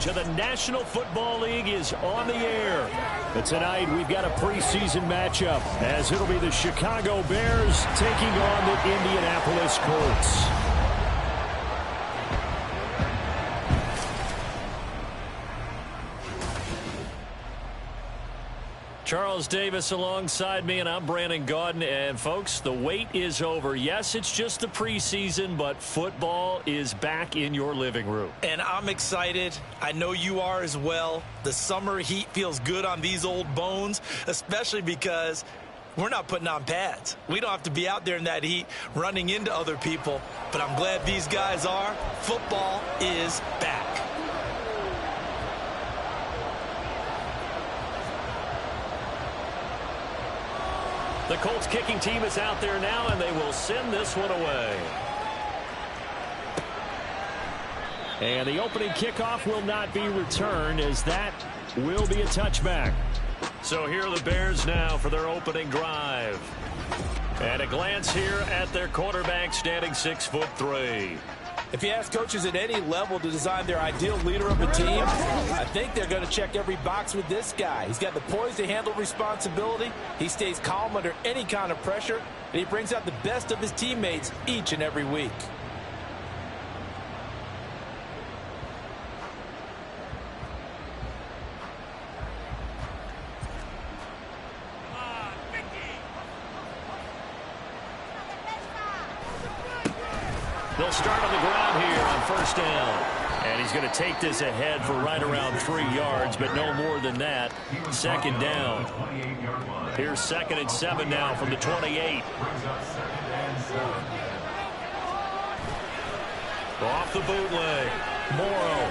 coverage of the National Football League is on the air. But tonight we've got a preseason matchup as it'll be the Chicago Bears taking on the Indianapolis Colts. Charles Davis alongside me, and I'm Brandon Gaudin. And, folks, the wait is over. Yes, it's just the preseason, but football is back in your living room. And I'm excited. I know you are as well. The summer heat feels good on these old bones, especially because we're not putting on pads. We don't have to be out there in that heat running into other people. But I'm glad these guys are. Football is back. The Colts kicking team is out there now, and they will send this one away. And the opening kickoff will not be returned, as that will be a touchback. So here are the Bears now for their opening drive. And a glance here at their quarterback, standing 6'3". If you ask coaches at any level to design their ideal leader of a team, I think they're going to check every box with this guy. He's got the poise to handle responsibility. He stays calm under any kind of pressure, and he brings out the best of his teammates each and every week. They'll start on the ground here on first down. And he's going to take this ahead for right around 3 yards, but no more than that. Second down. Here's 2nd and 7 now from the 28. Off the bootleg. Morrow.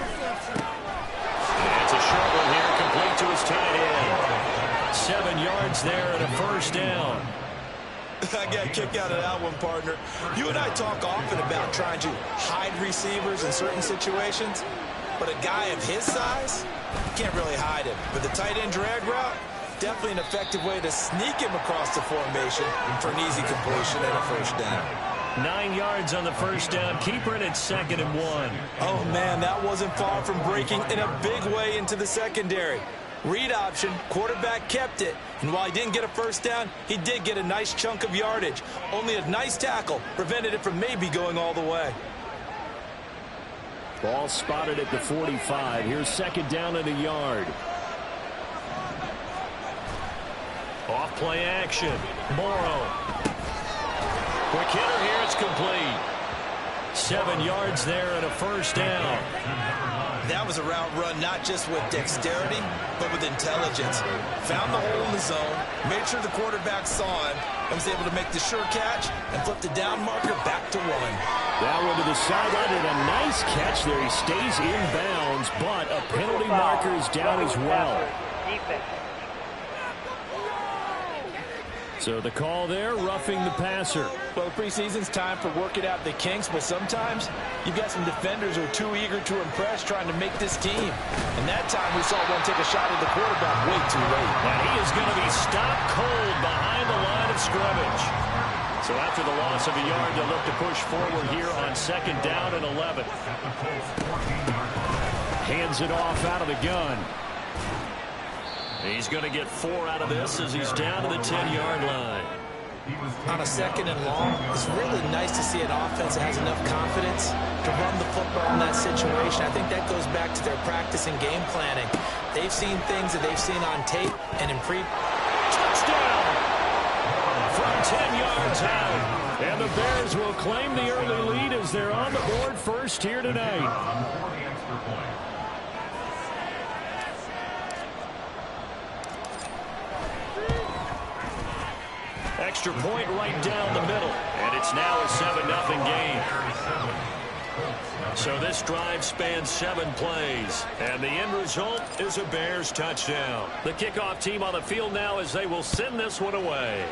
It's a short one here, complete to his tight end. 7 yards there and a first down. I got a kick out of that one, partner. You and I talk often about trying to hide receivers in certain situations, but a guy of his size, you can't really hide him. With the tight end drag route, definitely an effective way to sneak him across the formation for an easy completion and a first down. 9 yards on the first down. Keeper it at 2nd and 1. Oh, man, that wasn't far from breaking in a big way into the secondary. Read option, quarterback kept it, and while he didn't get a first down, he did get a nice chunk of yardage. Only a nice tackle prevented it from maybe going all the way. Ball spotted at the 45. Here's 2nd down and a yard. Off play action. Morrow. Quick hitter here, it's complete. 7 yards there and a first down. That was a route run not just with dexterity, but with intelligence. Found the hole in the zone, made sure the quarterback saw him, and was able to make the sure catch and flip the down marker back to 1. That one to the sideline, and a nice catch there. He stays in bounds, but a penalty marker is down as well. So the call there, roughing the passer. Well, the preseason's time for working out the kinks, but sometimes you've got some defenders who are too eager to impress, trying to make this team. And that time we saw one take a shot at the quarterback way too late. And he is going to be stopped cold behind the line of scrimmage. So after the loss of a yard, they'll look to push forward here on 2nd down and 11. Hands it off out of the gun. He's going to get 4 out of this as he's down to the 10-yard line. On a 2nd and long, it's really nice to see an offense that has enough confidence to run the football in that situation. I think that goes back to their practice and game planning. They've seen things that they've seen on tape and in touchdown from 10 yards out. And the Bears will claim the early lead as they're on the board first here tonight. Extra point right down the middle, and it's now a 7-0 game. So this drive spans 7 plays, and the end result is a Bears touchdown. The kickoff team on the field now as they will send this one away.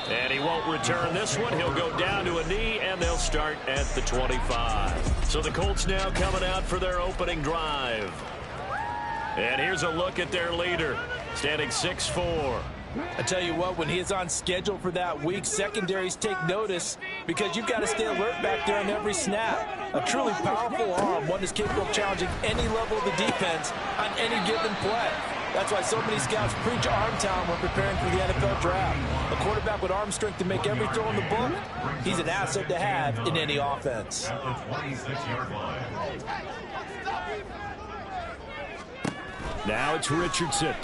And he won't return this one. He'll go down to a knee, and they'll start at the 25. So the Colts now coming out for their opening drive. And here's a look at their leader, standing 6'4". I tell you what, when he is on schedule for that week, secondaries take notice because you've got to stay alert back there on every snap. A truly powerful arm, one is capable of challenging any level of the defense on any given play. That's why so many scouts preach arm talent when preparing for the NFL draft. A quarterback with arm strength to make every throw in the book, he's an asset to have in any offense. Now it's Richardson.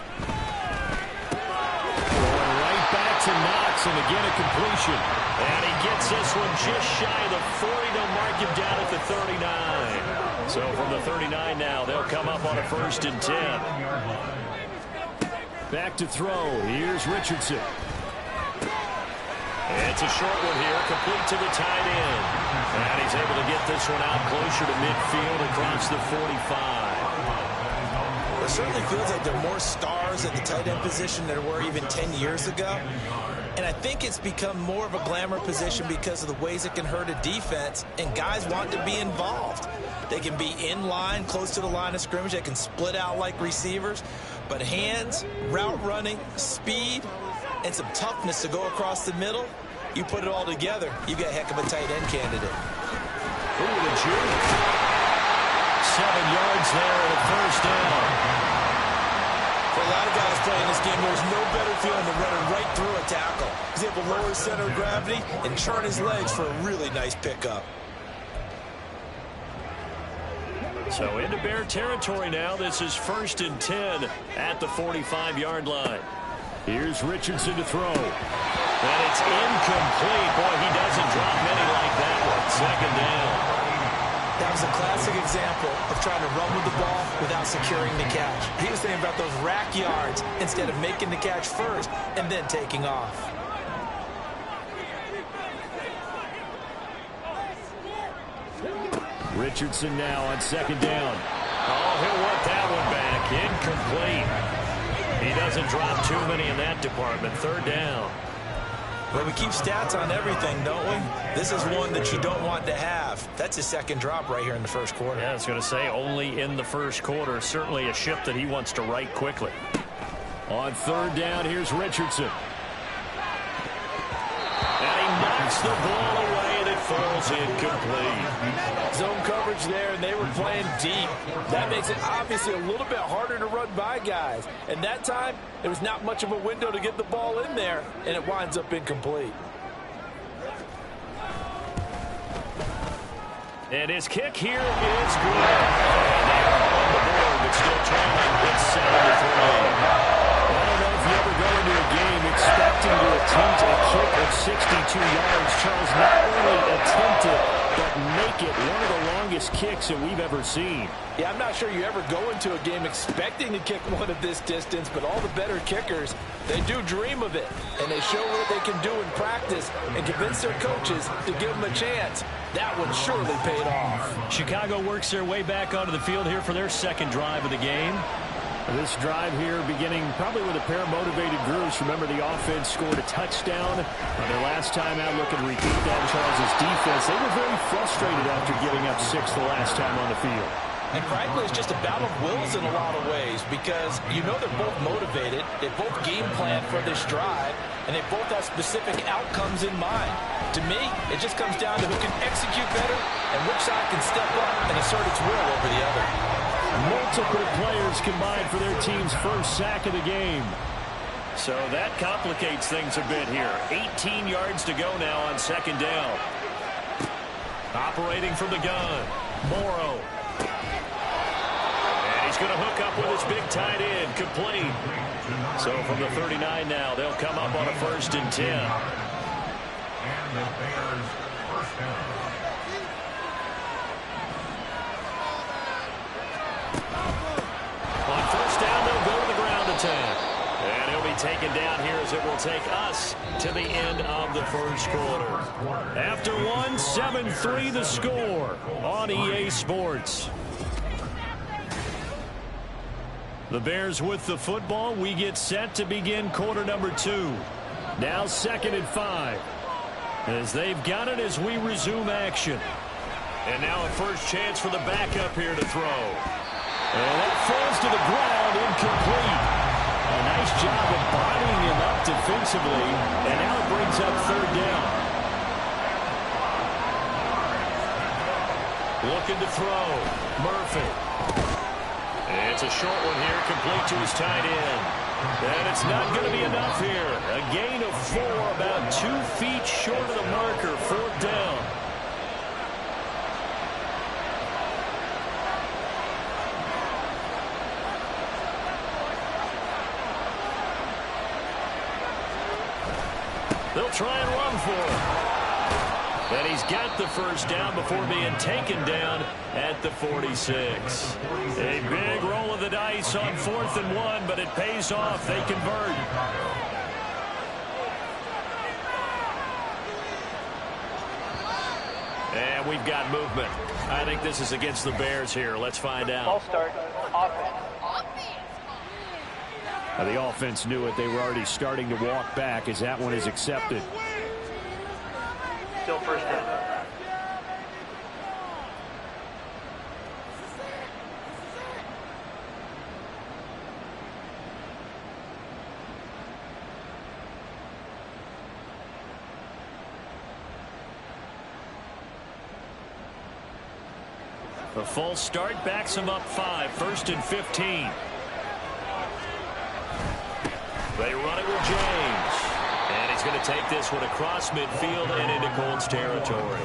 Right back to Knox, and again a completion. And he gets this one just shy of the 40. They'll mark him down at the 39. So from the 39 now, they'll come up on a 1st and 10. Back to throw. Here's Richardson. It's a short one here, complete to the tight end. And he's able to get this one out closer to midfield across the 45. It certainly feels like there are more stars at the tight end position than there were even 10 years ago. And I think it's become more of a glamour position because of the ways it can hurt a defense, and guys want to be involved. They can be in line, close to the line of scrimmage. They can split out like receivers. But hands, route running, speed, and some toughness to go across the middle, you put it all together, you've got a heck of a tight end candidate. Ooh, the juke. 7 yards there at a 1st down. For a lot of guys playing this game, there's no better feeling than running right through a tackle. He's able to lower his center of gravity and turn his legs for a really nice pickup. So into Bear territory now. This is 1st and 10 at the 45-yard line. Here's Richardson to throw. And it's incomplete. Boy, he doesn't drop many like that one. 2nd down. That was a classic example of trying to run with the ball without securing the catch. He was thinking about those rack yards instead of making the catch first and then taking off. Richardson now on 2nd down. Oh, he'll want that one back. Incomplete. He doesn't drop too many in that department. 3rd down. Well, we keep stats on everything, don't we? This is one that you don't want to have. That's his 2nd drop right here in the 1st quarter. Yeah, I was going to say only in the 1st quarter. Certainly a ship that he wants to right quickly. On 3rd down, here's Richardson. And he knocks the ball away, and it falls incomplete. Zone coverage there, and they were playing deep. That makes it obviously a little bit harder to run by guys. And that time, there was not much of a window to get the ball in there, and it winds up incomplete. And his kick here is good. And they are on the board, but still trailing. It's 7-3. I don't know if you ever go into a game expecting to attempt a kick of 62 yards. Charles, not only attempt it, but make it one of the longest kicks that we've ever seen. Yeah, I'm not sure you ever go into a game expecting to kick one of this distance, but all the better kickers, they do dream of it, and they show what they can do in practice and convince their coaches to give them a chance. That one surely paid off. Chicago works their way back onto the field here for their 2nd drive of the game. This drive here beginning probably with a pair of motivated groups. Remember, the offense scored a touchdown on their last time out. Looking to repeat that in Charles' defense. They were very frustrated after giving up 6 the last time on the field. And frankly, it's just a battle of wills in a lot of ways because you know they're both motivated. They both game plan for this drive, and they both have specific outcomes in mind. To me, it just comes down to who can execute better and which side can step up and assert its will over the other. Multiple players combined for their team's 1st sack of the game. So that complicates things a bit here. 18 yards to go now on 2nd down. Operating from the gun, Morrow. And he's going to hook up with his big tight end, complete. So from the 39 now, they'll come up on a 1st and 10. And the Bears' 1st down. On 1st down, they'll go to the ground attack. And he'll be taken down here as it will take us to the end of the 1st quarter. After one, 7-3 the score on EA Sports. The Bears with the football. We get set to begin quarter number 2. Now 2nd and 5. As they've got it as we resume action. And now a 1st chance for the backup here to throw. And that falls to the ground, incomplete. A nice job of bodying him up defensively, and now it brings up third down. Looking to throw. Murphy. It's a short one here, complete to his tight end. And it's not going to be enough here. A gain of 4, about 2 feet short of the marker, fourth down. They'll try and run for it. And he's got the first down before being taken down at the 46. A big roll of the dice on 4th and 1, but it pays off. They convert. And we've got movement. I think this is against the Bears here. Let's find out. Ball start. Offense. The offense knew it. They were already starting to walk back as that one is accepted. Still first down. A false start backs him up 5, 1st and 15. They run it with James. And he's going to take this one across midfield and into Colts territory.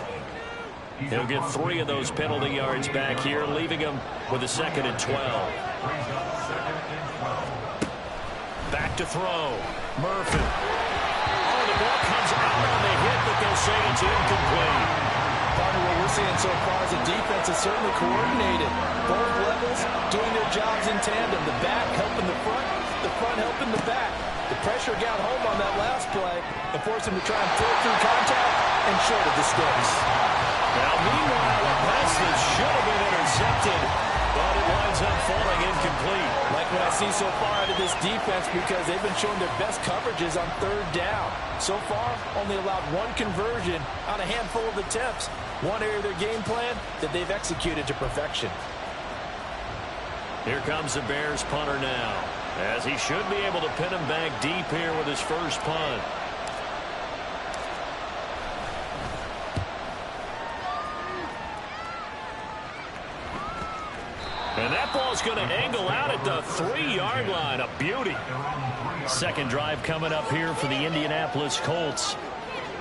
He'll get 3 of those penalty yards back here, leaving him with a 2nd and 12. Back to throw. Murphy. Oh, the ball comes out on the hit, but they'll say it's incomplete. Partner, what we're seeing so far is the defense is certainly coordinated. Both levels doing their jobs in tandem. The back helping the front helping the back. The pressure got home on that last play and forced him to try and throw through contact and short of the sticks. Now, meanwhile, a pass that should have been intercepted, but it winds up falling incomplete. Like what I see so far out of this defense, because they've been showing their best coverages on 3rd down. So far, only allowed 1 conversion on a handful of attempts. One area of their game plan that they've executed to perfection. Here comes the Bears punter now, as he should be able to pin him back deep here with his first punt. And that ball's going to angle out at the 3-yard line. A beauty. Second drive coming up here for the Indianapolis Colts.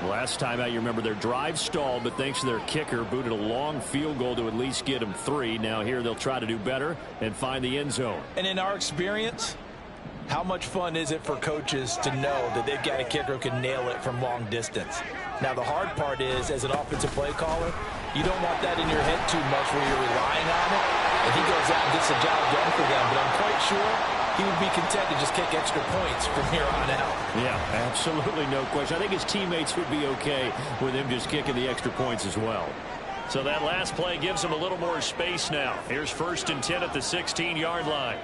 Last time out, you remember their drive stalled, but thanks to their kicker, booted a long field goal to at least get them 3. Now here they'll try to do better and find the end zone. And in our experience, how much fun is it for coaches to know that they've got a kicker who can nail it from long distance? Now, the hard part is, as an offensive play caller, you don't want that in your head too much where you're relying on it. And he goes out and gets the job done for them. But I'm quite sure he would be content to just kick extra points from here on out. Yeah, absolutely no question. I think his teammates would be okay with him just kicking the extra points as well. So that last play gives him a little more space now. Here's 1st and 10 at the 16-yard line.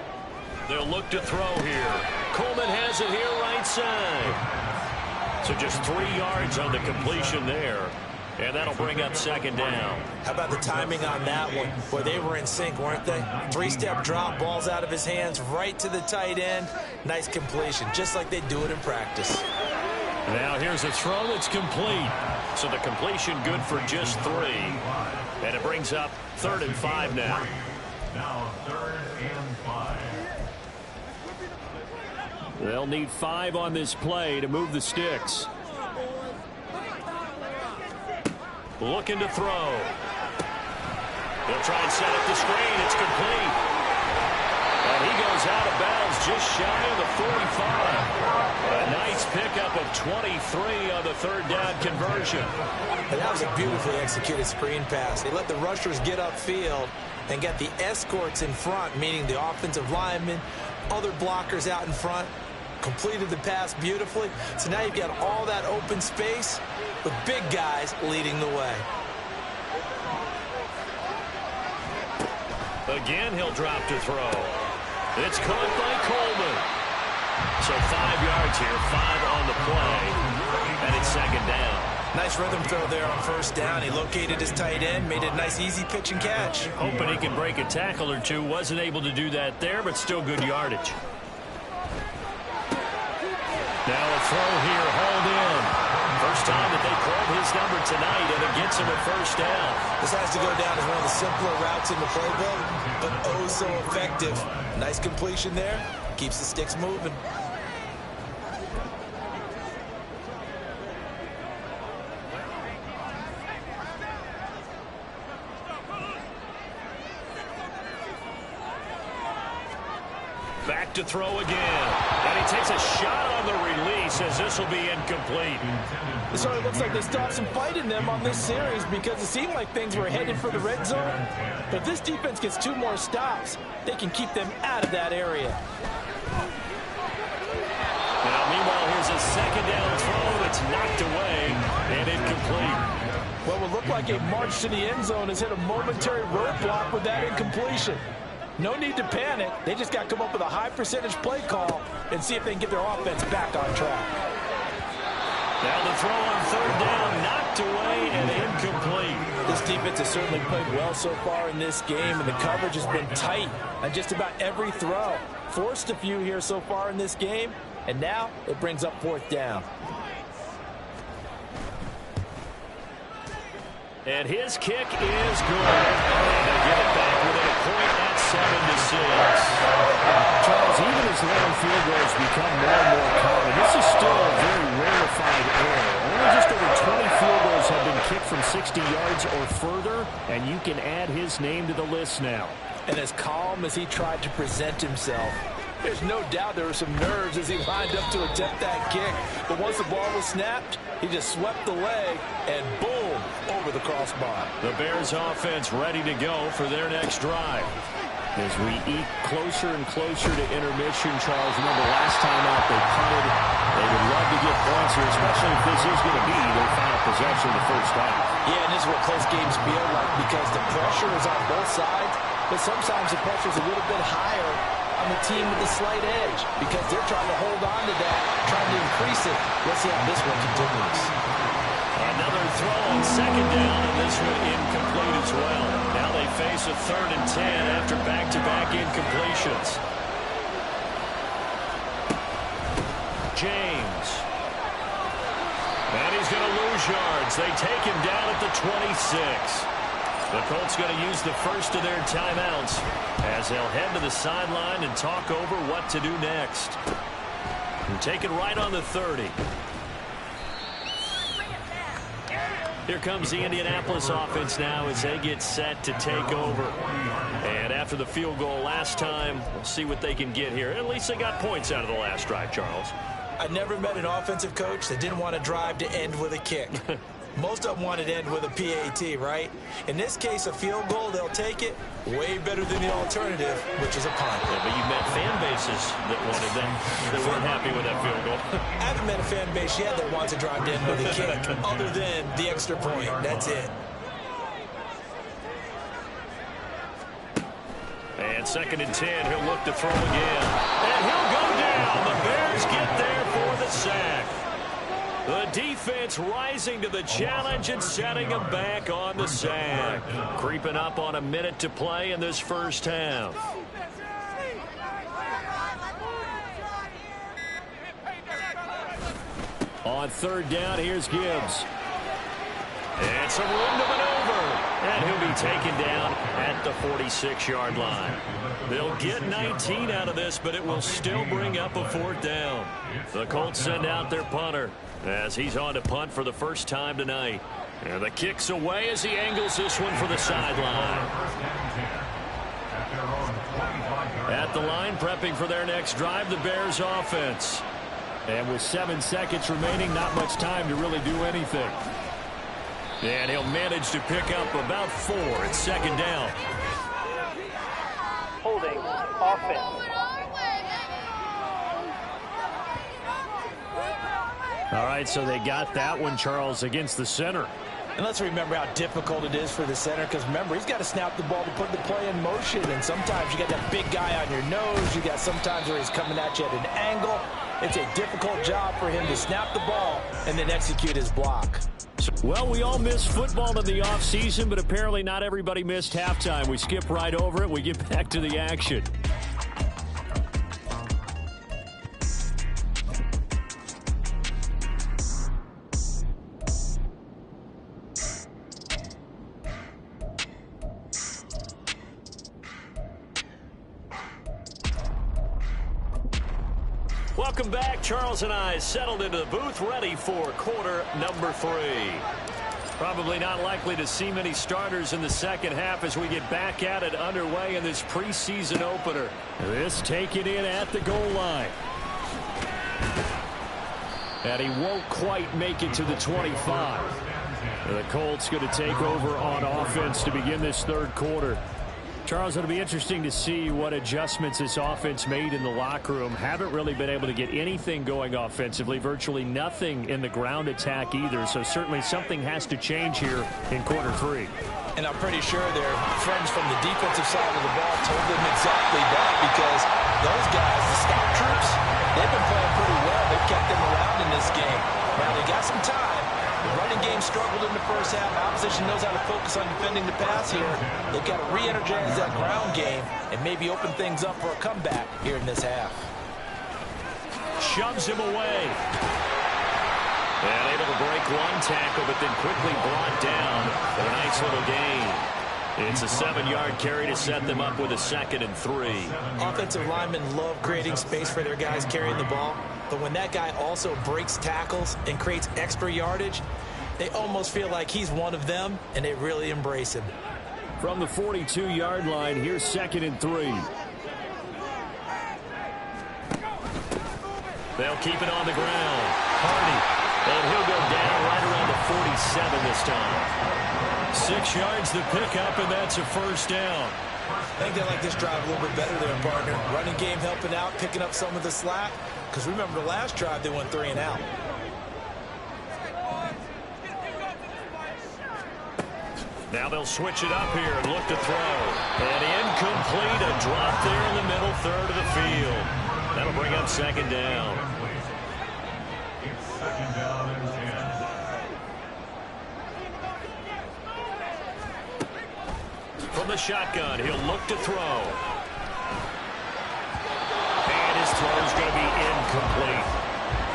They'll look to throw here. Coleman has it here right side. So just 3 yards on the completion there. And that'll bring up 2nd down. How about the timing on that one? Boy, they were in sync, weren't they? 3-step drop, balls out of his hands, right to the tight end. Nice completion, just like they do it in practice. Now here's a throw that's complete. So the completion good for just 3. And it brings up 3rd and 5 now. Now 3rd and 5. They'll need 5 on this play to move the sticks. Looking to throw. He'll try and set up the screen. It's complete. And he goes out of bounds just shy of the 45. A nice pickup of 23 on the 3rd down conversion. And that was a beautifully executed screen pass. They let the rushers get upfield and get the escorts in front, meaning the offensive linemen, other blockers out in front. Completed the pass beautifully. So now you've got all that open space with big guys leading the way. Again, he'll drop to throw. It's caught by Coleman. So 5 yards here, 5 on the play, and it's 2nd down. Nice rhythm throw there on 1st down. He located his tight end, made it a nice easy pitch and catch. Hoping he can break a tackle or two. Wasn't able to do that there, but still good yardage. throw here, hauled in. First time that they called his number tonight, and it gets him a first down. This has to go down as one of the simpler routes in the playbook, but oh so effective. Nice completion there. Keeps the sticks moving. Back to throw again. And he takes a shot on the release as this will be incomplete. It sort of looks like they stopped some fight in them on this series because it seemed like things were headed for the red zone. But if this defense gets 2 more stops, they can keep them out of that area. Now, meanwhile, here's a second down throw that's knocked away and incomplete. What would look like a march to the end zone has hit a momentary roadblock with that incompletion. No need to panic. They just got to come up with a high percentage play call and see if they can get their offense back on track. Now the throw on third down, knocked away and incomplete. This defense has certainly played well so far in this game, and the coverage has been tight on just about every throw. Forced a few here so far in this game, and now it brings up fourth down. And his kick is good. And they get it back within a point at 7-6. Charles, even as long field goals become more and more common, this is still a very rarefied error. Only just over 20 field goals have been kicked from 60 yards or further, and you can add his name to the list now. And as calm as he tried to present himself, there's no doubt there were some nerves as he lined up to attempt that kick. But once the ball was snapped, he just swept the leg and boom, over the crossbar. The Bears offense ready to go for their next drive. As we eke closer and closer to intermission, Charles, remember last time out they punted. They would love to get points here, especially if this is going to be their final possession of the first half. Yeah, and this is what close games feel like because the pressure is on both sides, but sometimes the pressure is a little bit higher on the team with the slight edge because they're trying to hold on to that, trying to increase it. Let's see how this one continues. Another throw on second down, and this one incomplete as well. Now they face a 3rd and 10 after back-to-back incompletions. James. And he's going to lose yards. They take him down at the 26. The Colts going to use the first of their timeouts as they'll head to the sideline and talk over what to do next. And take it right on the 30. Here comes the Indianapolis offense now as they get set to take over. And after the field goal last time, we'll see what they can get here. At least they got points out of the last drive, Charles. I never met an offensive coach that didn't want to drive to end with a kick. Most of them wanted to end with a PAT, right? In this case, a field goal, they'll take it. Way better than the alternative, which is a punt. Yeah, but you met fan bases that wanted that, that weren't happy with that field goal. I haven't met a fan base yet that wants to drive to end with a kick, other than the extra point. That's it. And 2nd and 10, he'll look to throw again. And he'll go down. The Bears get there for the sack. The defense rising to the challenge and setting them back on the sack. Creeping up on a minute to play in this first half. On 3rd down, here's Gibbs. And some room to maneuver. And he'll be taken down at the 46-yard line. They'll get 19 out of this, but it will still bring up a 4th down. The Colts send out their punter as he's on to punt for the first time tonight. And the kick's away as he angles this one for the sideline. At the line, prepping for their next drive, the Bears offense. And with 7 seconds remaining, not much time to really do anything. And he'll manage to pick up about 4 at 2nd down. Holding offense. All right, so they got that one, Charles, against the center. And let's remember how difficult it is for the center because, remember, he's got to snap the ball to put the play in motion. And sometimes you got that big guy on your nose. You got sometimes where he's coming at you at an angle. It's a difficult job for him to snap the ball and then execute his block. Well, we all miss football in the offseason, but apparently not everybody missed halftime. We skip right over it. We get back to the action. Welcome back. Charles and I settled into the booth, ready for quarter number 3. Probably not likely to see many starters in the second half as we get back at it underway in this preseason opener. This taken in at the goal line. And he won't quite make it to the 25. The Colts going to take over on offense to begin this third quarter. Charles, it'll be interesting to see what adjustments this offense made in the locker room. Haven't really been able to get anything going offensively. Virtually nothing in the ground attack either. So certainly something has to change here in quarter 3. And I'm pretty sure their friends from the defensive side of the ball told them exactly that, because those guys, the scout troops, they've been playing pretty well. They've kept them around in this game. Now they got some time. The running game struggled in the first half. Opposition knows how to focus on defending the pass here. They've got to re-energize that ground game and maybe open things up for a comeback here in this half. Shoves him away. And able to break one tackle, but then quickly brought down for a nice little gain. It's a 7-yard carry to set them up with a 2nd and 3. Offensive linemen love creating space for their guys carrying the ball. But when that guy also breaks tackles and creates extra yardage, they almost feel like he's one of them, and they really embrace him. From the 42-yard line, here's 2nd and 3. They'll keep it on the ground. Hardy. And he'll go down right around the 47 this time. 6 yards the pickup, and that's a first down. I think they like this drive a little bit better there, partner. Running game helping out, picking up some of the slack. Because remember the last drive, they went 3 and out. Now they'll switch it up here and look to throw. And incomplete, a drop there in the middle third of the field. That'll bring up 2nd down. It's 2nd down and 10. From the shotgun, he'll look to throw. And his throw's going to be incomplete.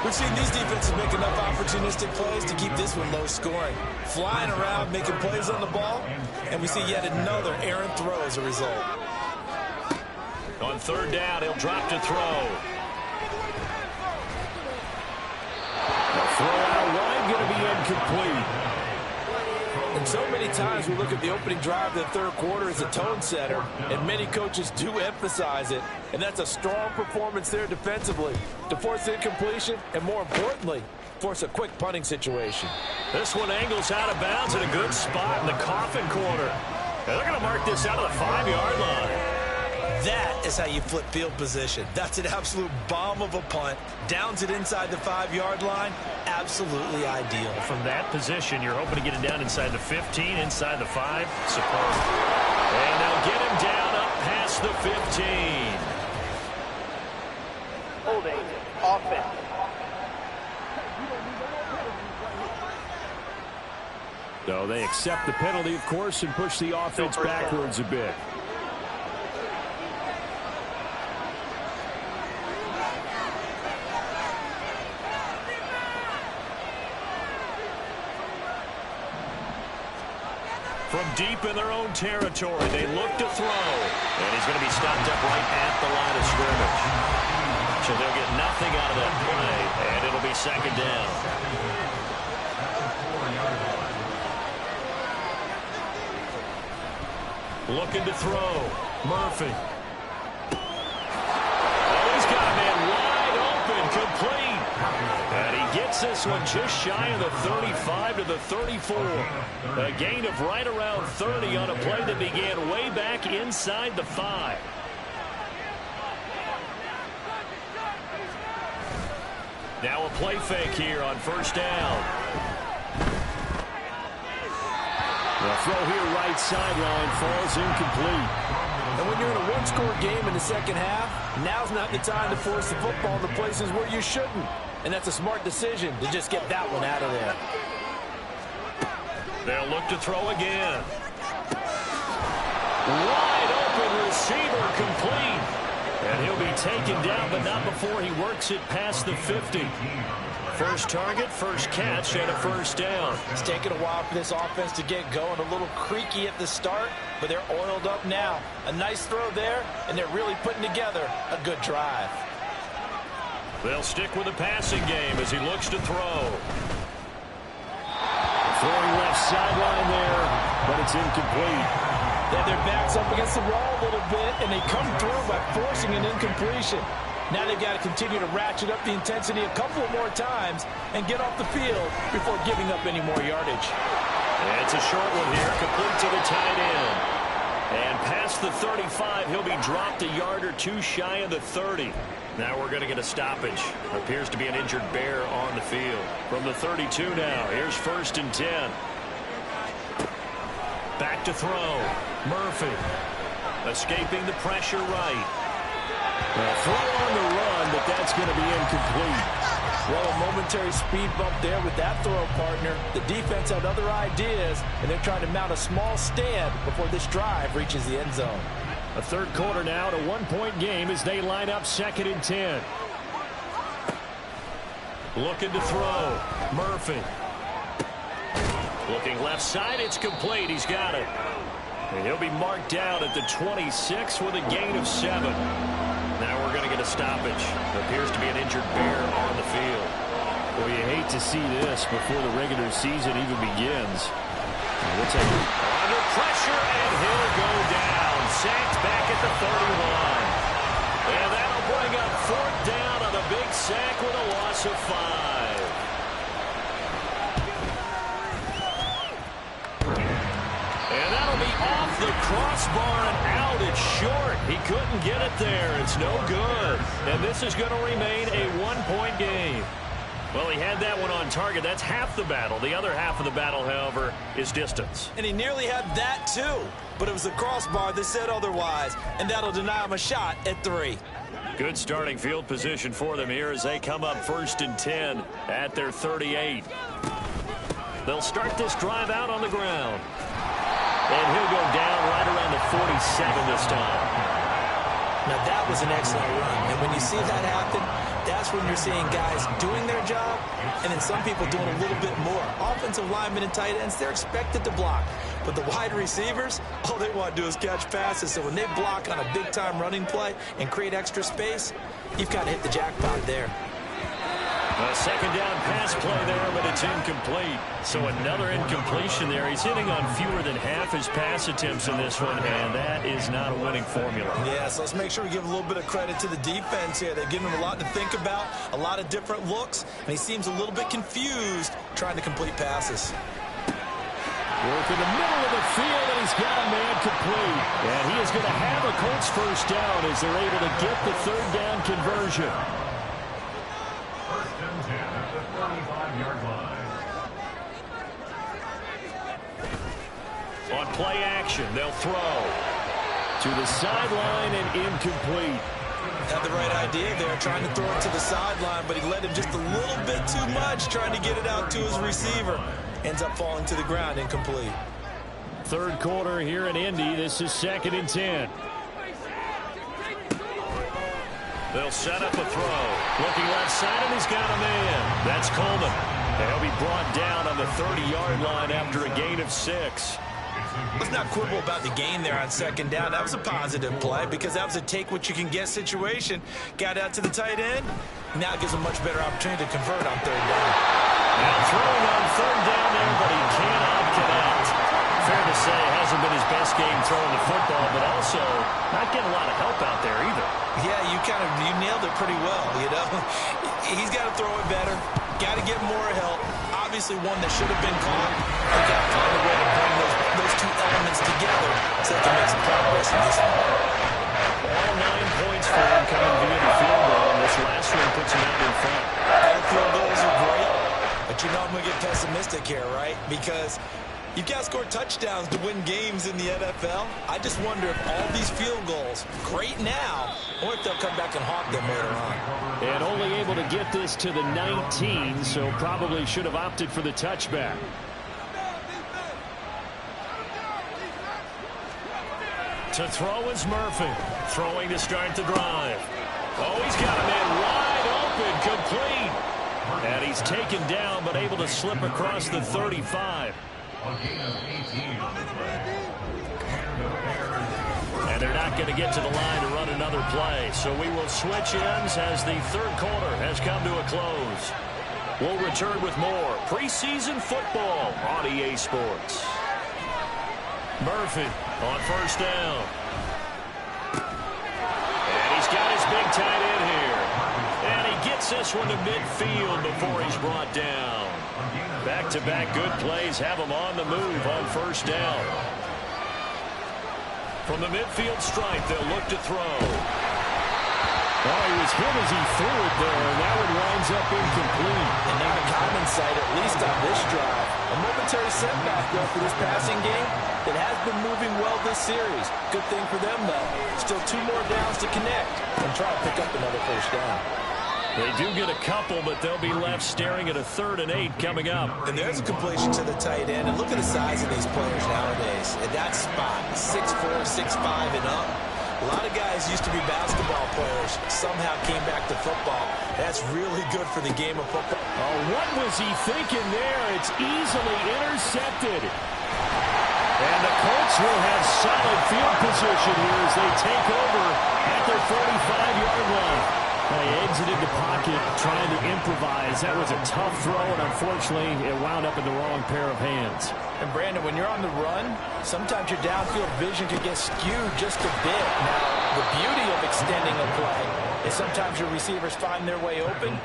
We've seen these defenses make enough opportunistic plays to keep this one low scoring. Flying around, making plays on the ball, and we see yet another errant throw as a result. On 3rd down, he'll drop to throw. The throw out wide going to be incomplete. And so many times we look at the opening drive of the third quarter as a tone setter, and many coaches do emphasize it, and that's a strong performance there defensively to force incompletion and, more importantly, force a quick punting situation. This one angles out of bounds in a good spot in the coffin corner. And they're going to mark this out of the 5-yard line. That is how you flip field position. That's an absolute bomb of a punt. Downs it inside the 5-yard line. Absolutely ideal. From that position, you're hoping to get it down inside the 15, inside the 5. Superb. And they'll get him down up past the 15. Holding. Offense. So they accept the penalty, of course, and push the offense backwards a bit. From deep in their own territory, they look to throw. And he's going to be stopped up right at the line of scrimmage. So they'll get nothing out of that play, and it'll be 2nd down. Looking to throw. Murphy. Oh, he's got a man wide open, complete. And he gets this one just shy of the 35 to the 34. A gain of right around 30 on a play that began way back inside the 5. Now a play fake here on 1st down. The throw here right sideline falls incomplete. And when you're in a one-score game in the second half, now's not the time to force the football in the places where you shouldn't. And that's a smart decision to just get that one out of there. They'll look to throw again. Wide open receiver, complete. And he'll be taken down, but not before he works it past the 50. First target, first catch, and a 1st down. It's taken a while for this offense to get going. A little creaky at the start, but they're oiled up now. A nice throw there, and they're really putting together a good drive. They'll stick with the passing game as he looks to throw. Throwing left sideline there, but it's incomplete. They have their backs up against the wall a little bit, and they come through by forcing an incompletion. Now they've got to continue to ratchet up the intensity a couple of more times and get off the field before giving up any more yardage. And it's a short one here, complete to the tight end. And past the 35, he'll be dropped a yard or two shy of the 30. Now we're going to get a stoppage. Appears to be an injured Bear on the field. From the 32 now, here's 1st and 10. Back to throw. Murphy escaping the pressure right. Throw on the run, but that's going to be incomplete. Well, a momentary speed bump there with that throw, partner. The defense had other ideas, and they're trying to mount a small stand before this drive reaches the end zone. A third quarter now, to 1-point game as they line up 2nd and 10. Looking to throw. Murphy. Looking left side, it's complete. He's got it. And he'll be marked down at the 26 with a gain of 7. Now we're going to get a stoppage. Appears to be an injured Bear on the field. Well, you hate to see this before the regular season even begins. What's that? Under pressure, and he'll go down. Sacked back at the 31. And that'll bring up 4th down on a big sack with a loss of 5. And that'll be off the crossbar and out. It's short. He couldn't get it there. It's no good. And this is going to remain a 1-point game. Well, he had that one on target. That's half the battle. The other half of the battle, however, is distance. And he nearly had that, too. But it was the crossbar that said otherwise. And that'll deny him a shot at 3. Good starting field position for them here as they come up 1st and 10 at their 38. They'll start this drive out on the ground. And he'll go down right around the 47 this time. Now, that was an excellent run. And when you see that happen, that's when you're seeing guys doing their job and then some people doing a little bit more. Offensive linemen and tight ends, they're expected to block. But the wide receivers, all they want to do is catch passes. So when they block on a big-time running play and create extra space, you've got to hit the jackpot there. A 2nd down pass play there, but it's incomplete. So another incompletion there. He's hitting on fewer than half his pass attempts in this one, and that is not a winning formula. Yeah, so let's make sure we give a little bit of credit to the defense here. They've given him a lot to think about, a lot of different looks, and he seems a little bit confused trying to complete passes. Work in the middle of the field, and he's got a man complete. And he is going to have a Colts 1st down as they're able to get the 3rd down conversion. 1st and 10 at the 35-yard line. On play action, they'll throw. To the sideline and incomplete. Had the right idea there, trying to throw it to the sideline, but he let him just a little bit too much, trying to get it out to his receiver. Ends up falling to the ground, incomplete. 3rd quarter here in Indy. This is 2nd and 10. They'll set up a throw. Looking left side, and he's got a man. That's Coleman. And he'll be brought down on the 30-yard line after a gain of 6. Let's not quibble about the gain there on 2nd down. That was a positive play because that was a take-what-you-can-get situation. Got out to the tight end. Now it gives him a much better opportunity to convert on 3rd down. Now throwing on 3rd down there, but he cannot connect. Fair to say, hasn't been his best game throwing the football, but also not getting a lot of help out there either. Yeah, you nailed it pretty well, you know. He's got to throw it better. Got to get more help. Obviously one that should have been caught. They got to find a way to bring those two elements together so they can make some progress in this one. All 9 points for him coming via the field goal, and this last one puts him out in front. All field goals are great, but you know I'm going to get pessimistic here, right? Because you've got to score touchdowns to win games in the NFL. I just wonder if all these field goals, great now, or if they'll come back and haunt them later on. And only able to get this to the 19, so probably should have opted for the touchback. To throw is Murphy. Throwing to start the drive. Oh, he's got a man wide open, complete. And he's taken down, but able to slip across the 35. A gain of 18 on the play. And the Bears And they're not going to get to the line to run another play. So we will switch ends as the third quarter has come to a close. We'll return with more preseason football on EA Sports. Murphy on first down. And he's got his big tight end here. And he gets this one to midfield before he's brought down. Back-to-back good plays have him on the move on first down. From the midfield stripe, they'll look to throw. Oh, he was hit as he threw it there, and that one winds up incomplete. And not a common sight, at least on this drive. A momentary setback, though, for this passing game. It has been moving well this series. Good thing for them, though. Still 2 more downs to connect and try to pick up another first down. They do get a couple, but they'll be left staring at a 3rd and 8 coming up. And there's a completion to the tight end. And look at the size of these players nowadays. At that spot, 6'4", 6'5", and up. A lot of guys used to be basketball players, somehow came back to football. That's really good for the game of football. Oh, what was he thinking there? It's easily intercepted. And the Colts will have solid field position here as they take over at their 45-yard line. They exited the pocket trying to improvise. That was a tough throw, and unfortunately, it wound up in the wrong pair of hands. And, Brandon, when you're on the run, sometimes your downfield vision can get skewed just a bit. Now, the beauty of extending a play is sometimes your receivers find their way open,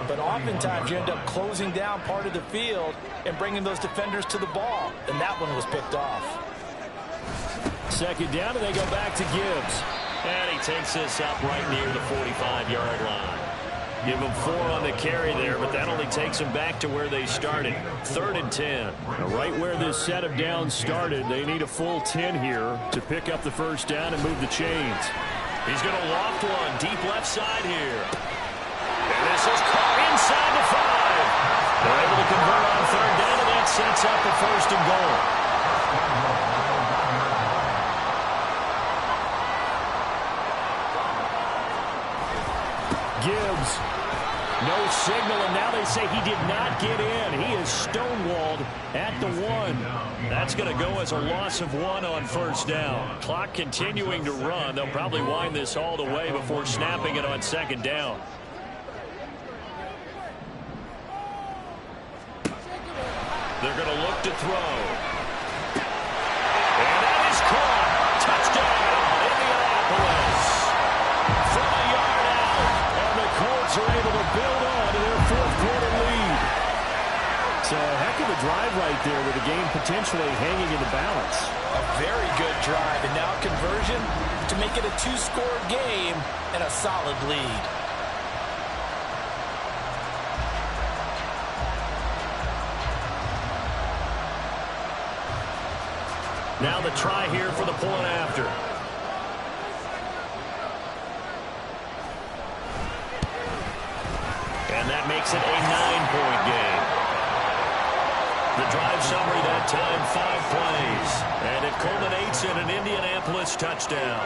but oftentimes you end up closing down part of the field and bringing those defenders to the ball, and that one was picked off. 2nd down, and they go back to Gibbs. And he takes this up right near the 45-yard line. Give him 4 on the carry there, but that only takes them back to where they started. 3rd and 10. Right where this set of downs started, they need a full 10 here to pick up the first down and move the chains. He's going to loft one deep left side here. And this is caught inside the 5. They're able to convert on 3rd down, and that sets up a 1st and goal. Gibbs, no signal, and now they say he did not get in. He is stonewalled at the 1. That's going to go as a loss of 1 on 1st down. Clock continuing to run. They'll probably wind this all the way before snapping it on 2nd down. They're going to look to throw. And that is caught. Touchdown, Indianapolis. From a yard out. And the Colts are able to build on to their 4th quarter lead. It's a heck of a drive right there with the game potentially hanging in the balance. A very good drive, and now conversion to make it a 2-score game and a solid lead. Now the try here for the point after. And that makes it a 9-point game. The drive summary that time, 5 plays. And it culminates in an Indianapolis touchdown.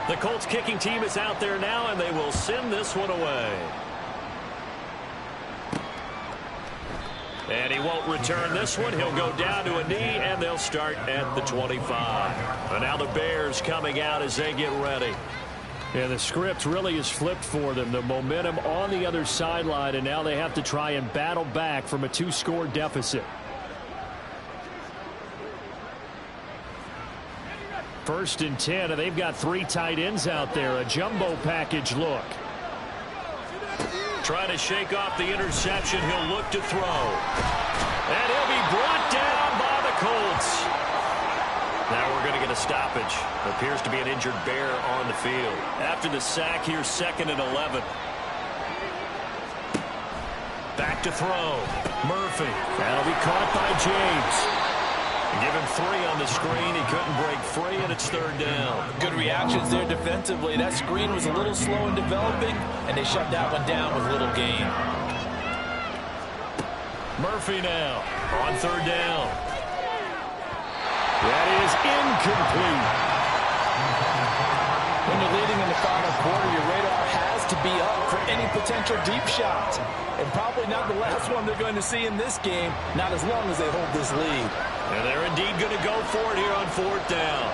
The Colts kicking team is out there now, and they will send this one away. And he won't return this one. He'll go down to a knee, and they'll start at the 25. And now the Bears coming out as they get ready. Yeah, the script really is flipped for them. The momentum on the other sideline, and now they have to try and battle back from a 2-score deficit. 1st and 10, and they've got 3 tight ends out there. A jumbo package look. Trying to shake off the interception. He'll look to throw. And he'll be brought down by the Colts. Now we're going to get a stoppage. Appears to be an injured Bear on the field. After the sack here, 2nd and 11. Back to throw. Murphy. That'll be caught by James. Give him 3 on the screen. He couldn't break free, and it's 3rd down. Good reactions there defensively. That screen was a little slow in developing, and they shut that one down with little gain. Murphy now on 3rd down. That is incomplete. When you're leading in the final quarter, your radar has to be up for any potential deep shots. And probably not the last one they're going to see in this game, not as long as they hold this lead. And they're indeed going to go for it here on 4th down.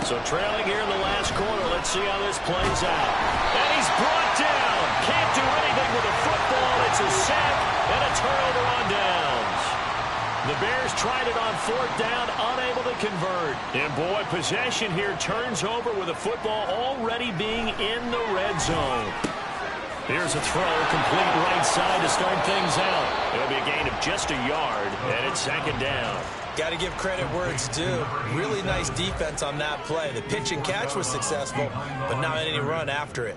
So trailing here in the last quarter, let's see how this plays out. And he's brought down. Can't do anything with a football. It's a sack and a turnover on downs. The Bears tried it on 4th down, unable to convert. And boy, possession here turns over with a football already being in the red zone. Here's a throw, complete right side to start things out. It'll be a gain of just a yard, and it's 2nd down. Got to give credit where it's due. Really nice defense on that play. The pitch and catch was successful, but not any run after it.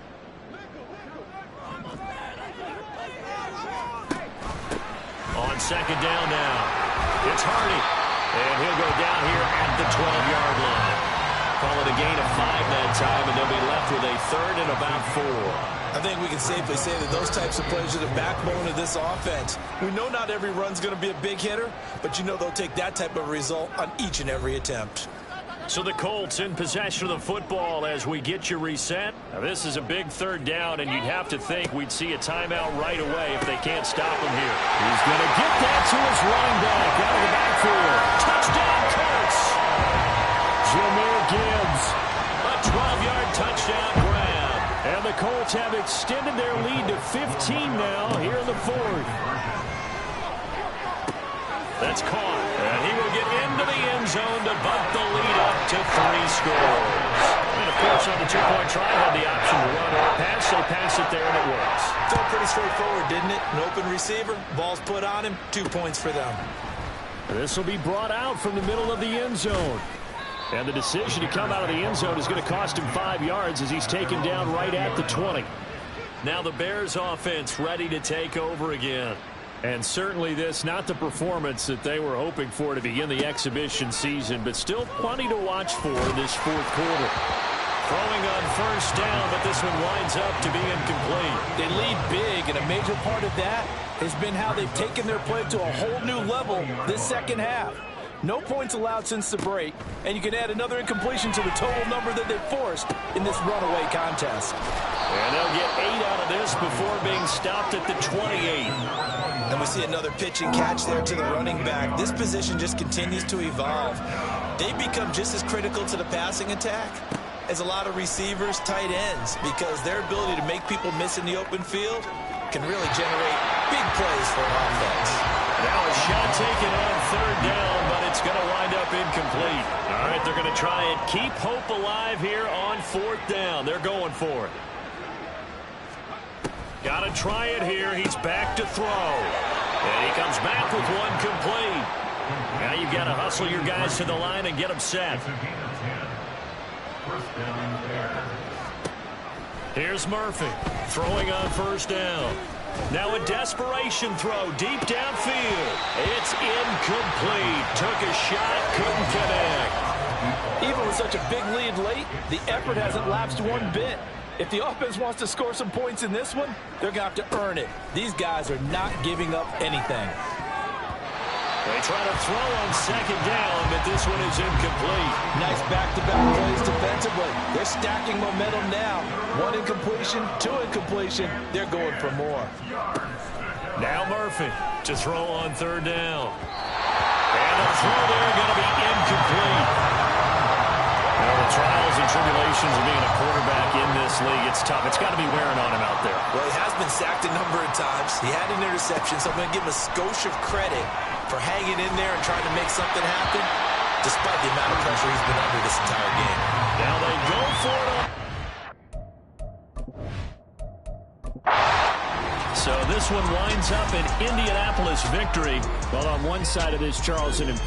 On 2nd down now. It's Hardy, and he'll go down here at the 12-yard line. Call it a gain of 5 that time, and they'll be left with a 3rd and about 4. I think we can safely say that those types of plays are the backbone of this offense. We know not every run's going to be a big hitter, but you know they'll take that type of result on each and every attempt. So the Colts in possession of the football as we get you reset. Now this is a big 3rd down, and you'd have to think we'd see a timeout right away if they can't stop him here. He's going to get that to his running back out of the backfield. Touchdown, Colts! Jahmyr Gibbs. A 12-yard touchdown grab. And the Colts have extended their lead to 15 now here in the 4th. That's caught. And he will get into the end zone to bump the lead up to 3 scores. And, of course, on the 2-point try, had the option to run or pass. They pass it there, and it works. Felt pretty straightforward, didn't it? An open receiver, ball's put on him, 2 points for them. This will be brought out from the middle of the end zone. And the decision to come out of the end zone is going to cost him 5 yards as he's taken down right at the 20. Now the Bears offense ready to take over again. And certainly this, not the performance that they were hoping for to begin the exhibition season, but still plenty to watch for in this 4th quarter. Throwing on 1st down, but this one winds up to be incomplete. They lead big, and a major part of that has been how they've taken their play to a whole new level this 2nd half. No points allowed since the break, and you can add another incompletion to the total number that they forced in this runaway contest. And they'll get 8 out of this before being stopped at the 28. And we see another pitch and catch there to the running back. This position just continues to evolve. They've become just as critical to the passing attack as a lot of receivers, tight ends, because their ability to make people miss in the open field can really generate big plays for an offense. Now a shot taken on 3rd down, but it's going to wind up incomplete. All right, they're going to try and keep hope alive here on 4th down. They're going for it. Got to try it here. He's back to throw. And he comes back with one complete. Now you've got to hustle your guys to the line and get them set. Here's Murphy throwing on 1st down. Now a desperation throw deep downfield. It's incomplete. Took a shot, couldn't connect. Even with such a big lead late, the effort hasn't lapsed one bit. If the offense wants to score some points in this one, they're going to have to earn it. These guys are not giving up anything. They try to throw on 2nd down, but this one is incomplete. Nice back-to-back plays defensively. They're stacking momentum now. 1 incompletion, 2 incompletion. They're going for more. Now Murphy to throw on 3rd down. And the throw there going to be incomplete. Well, the trials and tribulations of being a quarterback in this league, it's tough. It's got to be wearing on him out there. Well, he has been sacked a number of times. He had an interception, so I'm going to give him a skosh of credit for hanging in there and trying to make something happen, despite the amount of pressure he's been under this entire game. Now they go for it. So this one winds up an Indianapolis victory. Well, on one side of this, Charles, an